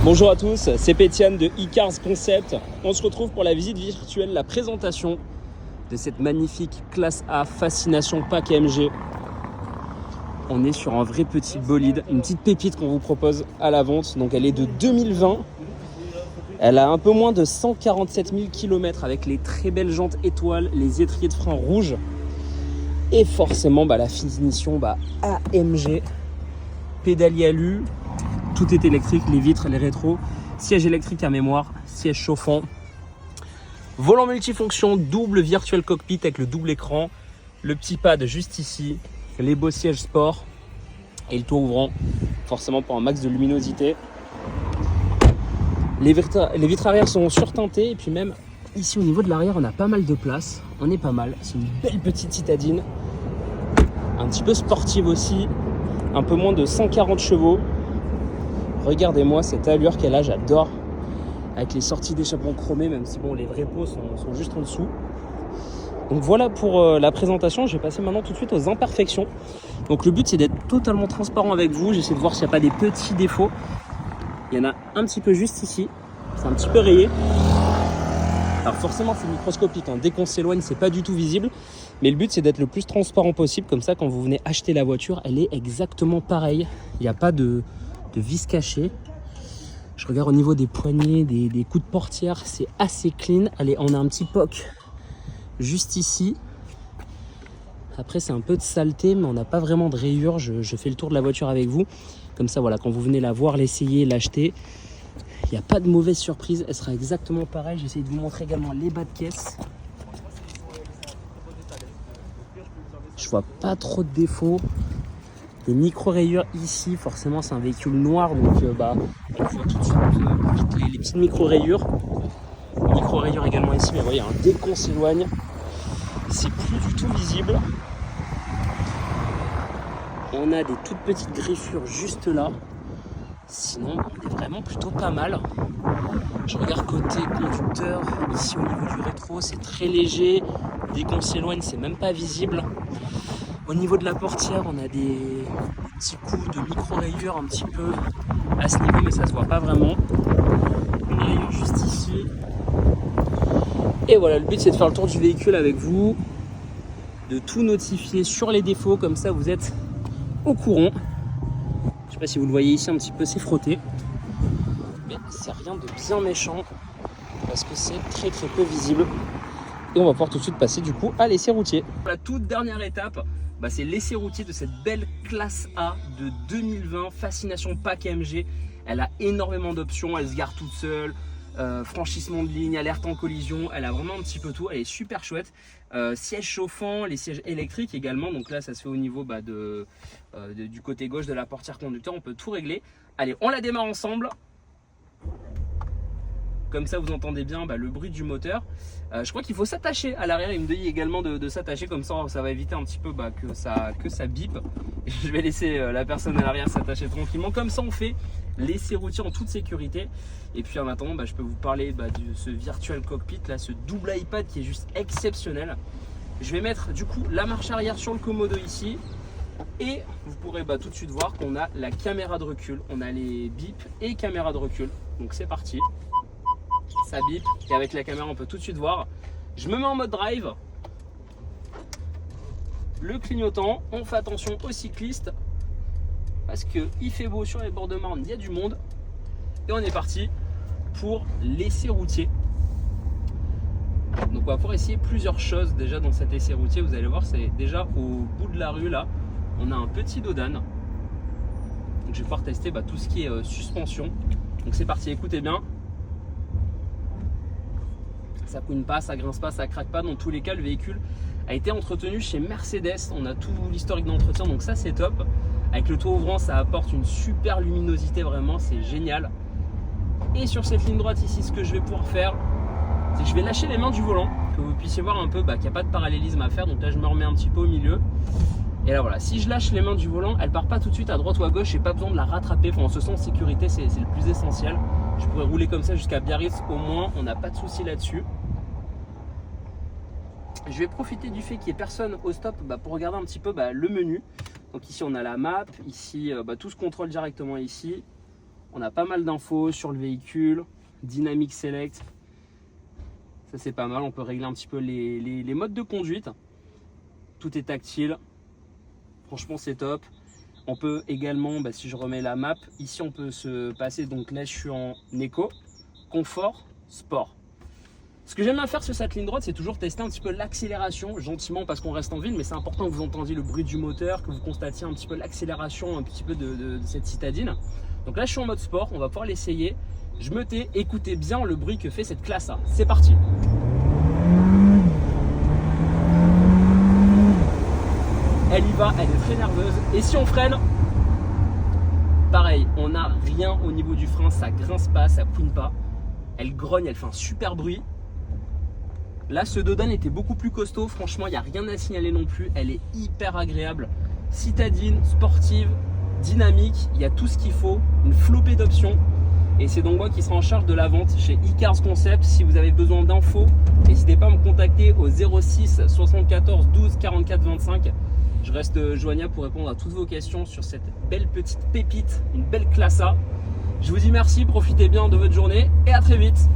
Bonjour à tous, c'est Pétiane de eCars Concept. On se retrouve pour la visite virtuelle, la présentation de cette magnifique classe A Fascination Pack AMG. On est sur un vrai petit bolide, une petite pépite qu'on vous propose à la vente. Donc elle est de 2020. Elle a un peu moins de 147 000 km avec les très belles jantes étoiles, les étriers de frein rouges. Et forcément la finition AMG, pédalier alu. Tout est électrique, les vitres, les rétros, siège électrique à mémoire, siège chauffant, volant multifonction, double virtual cockpit avec le double écran, le petit pad juste ici, les beaux sièges sport et le toit ouvrant, forcément pour un max de luminosité. Les vitres arrière sont surteintées et puis même ici au niveau de l'arrière on a pas mal de place, on est pas mal, c'est une belle petite citadine, un petit peu sportive aussi, un peu moins de 140 chevaux. Regardez-moi cette allure qu'elle a, j'adore. Avec les sorties d'échappement chromées, même si les vrais pots sont juste en dessous. Donc voilà pour la présentation. Je vais passer maintenant tout de suite aux imperfections. Donc le but c'est d'être totalement transparent avec vous. J'essaie de voir s'il n'y a pas des petits défauts. Il y en a un petit peu juste ici. C'est un petit peu rayé. Alors forcément c'est microscopique. Dès qu'on s'éloigne, c'est pas du tout visible. Mais le but c'est d'être le plus transparent possible. Comme ça, quand vous venez acheter la voiture, elle est exactement pareille. Il n'y a pas de vis cachée. Je regarde au niveau des poignées, des coups de portière, c'est assez clean. Allez, on a un petit poc juste ici. Après c'est un peu de saleté, mais on n'a pas vraiment de rayures. Je fais le tour de la voiture avec vous. Comme ça, voilà, quand vous venez la voir, l'essayer, l'acheter, il n'y a pas de mauvaise surprise. Elle sera exactement pareille. J'essaie de vous montrer également les bas de caisse. Je vois pas trop de défauts. Des micro-rayures ici, forcément c'est un véhicule noir, donc on voit tout de suite les petites micro-rayures. Micro-rayures également ici, mais vous voyez, dès qu'on s'éloigne, c'est plus du tout visible. On a des toutes petites griffures juste là. Sinon, on est vraiment plutôt pas mal. Je regarde côté conducteur, ici au niveau du rétro, c'est très léger. Dès qu'on s'éloigne, c'est même pas visible. Au niveau de la portière, on a des petits coups de micro-rayures un petit peu à ce niveau, mais ça se voit pas vraiment. Une rayure juste ici. Et voilà, le but c'est de faire le tour du véhicule avec vous, de tout notifier sur les défauts, comme ça vous êtes au courant. Je sais pas si vous le voyez ici un petit peu, c'est frotté. Mais c'est rien de bien méchant, parce que c'est très très peu visible. Et on va pouvoir tout de suite passer du coup à l'essai routier. La toute dernière étape, c'est l'essai routier de cette belle classe A de 2020, Fascination Pack AMG. Elle a énormément d'options, elle se gare toute seule, franchissement de ligne, alerte en collision, elle a vraiment un petit peu tout, elle est super chouette. Siège chauffant, les sièges électriques également, donc là ça se fait au niveau du côté gauche de la portière conducteur, on peut tout régler. Allez, on la démarre ensemble. Comme ça vous entendez bien le bruit du moteur. Je crois qu'il faut s'attacher à l'arrière, il me dit également de s'attacher, comme ça va éviter un petit peu que ça bip. Je vais laisser la personne à l'arrière s'attacher tranquillement, comme ça on fait l'essai routier en toute sécurité. Et puis en attendant je peux vous parler de ce virtual cockpit là, ce double iPad qui est juste exceptionnel. Je vais mettre du coup la marche arrière sur le commodo ici. Et vous pourrez tout de suite voir qu'on a la caméra de recul, on a les bips et caméra de recul. Donc c'est parti. Ça bip et avec la caméra on peut tout de suite voir. Je me mets en mode drive. Le clignotant, on fait attention aux cyclistes parce qu'il fait beau sur les bords de Marne, il y a du monde. Et on est parti pour l'essai routier. Donc on va pouvoir essayer plusieurs choses déjà dans cet essai routier. Vous allez voir, c'est déjà au bout de la rue là, on a un petit dodan. Donc je vais pouvoir tester tout ce qui est suspension. Donc c'est parti, écoutez bien. Ça couine pas, ça grince pas, ça craque pas. Dans tous les cas, le véhicule a été entretenu chez Mercedes. On a tout l'historique d'entretien, donc ça c'est top. Avec le toit ouvrant, ça apporte une super luminosité, vraiment, c'est génial. Et sur cette ligne droite ici, ce que je vais pouvoir faire, c'est que je vais lâcher les mains du volant, que vous puissiez voir un peu qu'il n'y a pas de parallélisme à faire. Donc là, je me remets un petit peu au milieu. Et là voilà, si je lâche les mains du volant, elle part pas tout de suite à droite ou à gauche, j'ai pas besoin de la rattraper. On se sent en sécurité, c'est le plus essentiel. Je pourrais rouler comme ça jusqu'à Biarritz au moins, on n'a pas de souci là-dessus. Je vais profiter du fait qu'il n'y ait personne au stop pour regarder un petit peu le menu. Donc ici on a la map, ici tout se contrôle directement ici. On a pas mal d'infos sur le véhicule, Dynamic Select. Ça c'est pas mal, on peut régler un petit peu les modes de conduite. Tout est tactile. Franchement c'est top. On peut également, si je remets la map, ici on peut se passer, donc là je suis en éco, confort, sport. Ce que j'aime bien faire sur cette ligne droite, c'est toujours tester un petit peu l'accélération, gentiment parce qu'on reste en ville, mais c'est important que vous entendiez le bruit du moteur, que vous constatiez un petit peu l'accélération un petit peu de cette citadine. Donc là je suis en mode sport, on va pouvoir l'essayer. Je me tais, écoutez bien le bruit que fait cette classe A. C'est parti. Elle y va, elle est très nerveuse. Et si on freine, pareil, on n'a rien au niveau du frein, ça grince pas, ça couine pas. Elle grogne, elle fait un super bruit. Là, ce Dodan était beaucoup plus costaud. Franchement, il n'y a rien à signaler non plus. Elle est hyper agréable. Citadine, sportive, dynamique. Il y a tout ce qu'il faut. Une flopée d'options. Et c'est donc moi qui sera en charge de la vente chez iCars Concept. Si vous avez besoin d'infos, n'hésitez pas à me contacter au 06 74 12 44 25. Je reste joignable pour répondre à toutes vos questions sur cette belle petite pépite, une belle classe A. Je vous dis merci, profitez bien de votre journée et à très vite.